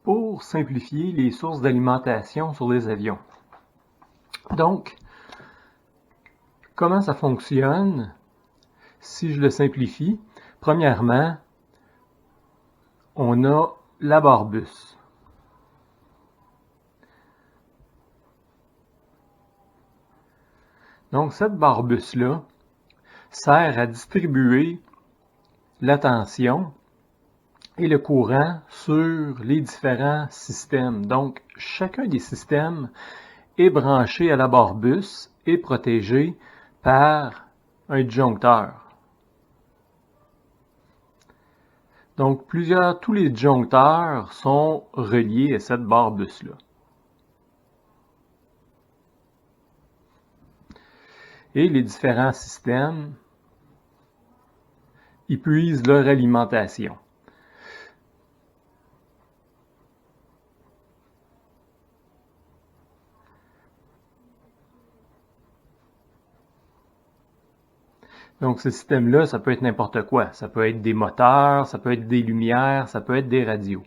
pour simplifier les sources d'alimentation sur les avions. Donc, comment ça fonctionne? Si je le simplifie, premièrement, on a la barre bus. Donc, cette barre bus-là sert à distribuer la tension et le courant sur les différents systèmes. Donc, chacun des systèmes est branché à la barre bus et protégé par un disjoncteur. Donc, tous les disjoncteurs sont reliés à cette barre bus-là. Et les différents systèmes y puisent leur alimentation. Donc, ce système-là, ça peut être n'importe quoi. Ça peut être des moteurs, ça peut être des lumières, ça peut être des radios.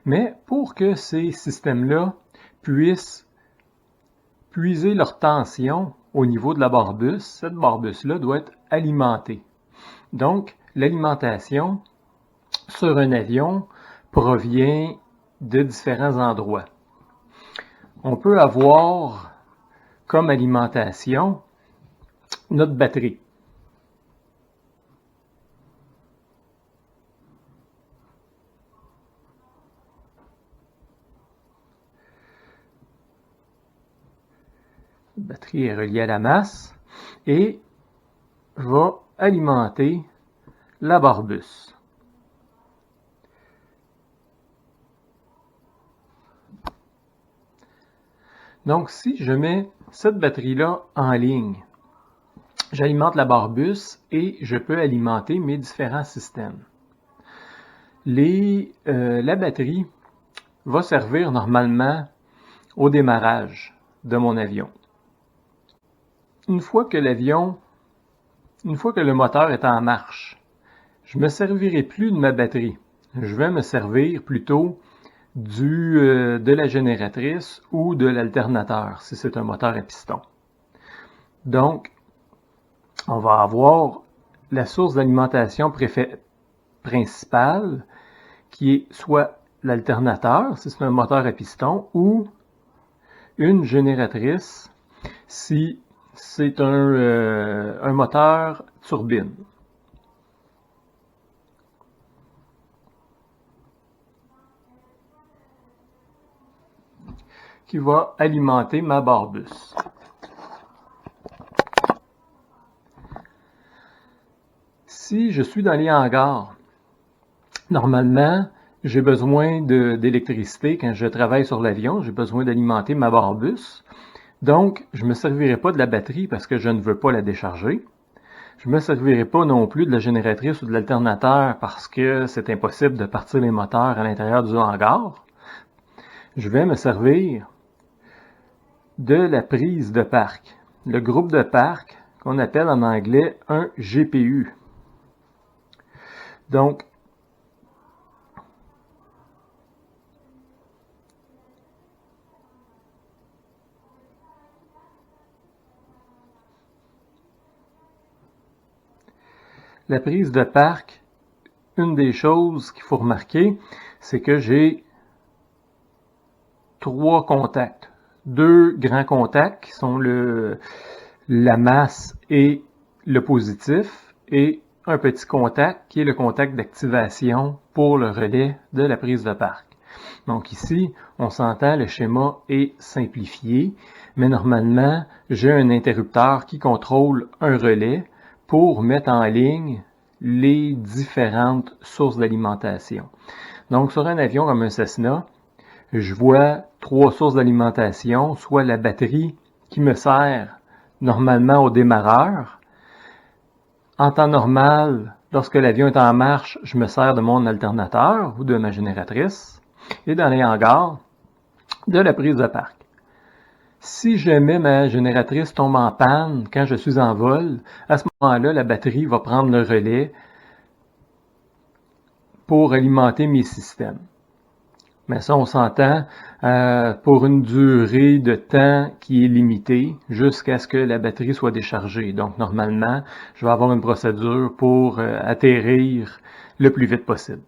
Mais pour que ces systèmes-là puissent puiser leur tension au niveau de la barre bus, cette barre bus-là doit être alimentée. Donc, l'alimentation sur un avion provient de différents endroits. On peut avoir comme alimentation notre batterie. La batterie est reliée à la masse et va alimenter la barre bus. Donc, si je mets cette batterie-là en ligne, j'alimente la barre bus et je peux alimenter mes différents systèmes. La batterie va servir normalement au démarrage de mon avion. Une fois que le moteur est en marche, je ne me servirai plus de ma batterie. Je vais me servir plutôt de la génératrice ou de l'alternateur, si c'est un moteur à piston. Donc, on va avoir la source d'alimentation principale, qui est soit l'alternateur, si c'est un moteur à piston, ou une génératrice, si c'est un moteur turbine. Qui va alimenter ma barre bus. Si je suis dans les hangars, normalement, j'ai besoin d'électricité quand je travaille sur l'avion, j'ai besoin d'alimenter ma barre bus. Donc, je ne me servirai pas de la batterie parce que je ne veux pas la décharger. Je ne me servirai pas non plus de la génératrice ou de l'alternateur parce que c'est impossible de partir les moteurs à l'intérieur du hangar. Je vais me servir de la prise de parc, le groupe de parc qu'on appelle en anglais un GPU. Donc, la prise de parc, une des choses qu'il faut remarquer, c'est que j'ai 3 contacts. 2 grands contacts qui sont la masse et le positif, et un petit contact qui est le contact d'activation pour le relais de la prise de parc. Donc ici, on s'entend, le schéma est simplifié, mais normalement, j'ai un interrupteur qui contrôle un relais pour mettre en ligne les différentes sources d'alimentation. Donc sur un avion comme un Cessna, je vois 3 sources d'alimentation, soit la batterie qui me sert normalement au démarreur. En temps normal, lorsque l'avion est en marche, je me sers de mon alternateur ou de ma génératrice. Et dans les hangars, de la prise de parc. Si jamais ma génératrice tombe en panne quand je suis en vol, à ce moment-là, la batterie va prendre le relais pour alimenter mes systèmes. Mais ça, on s'entend pour une durée de temps qui est limitée jusqu'à ce que la batterie soit déchargée. Donc, normalement, je vais avoir une procédure pour atterrir le plus vite possible.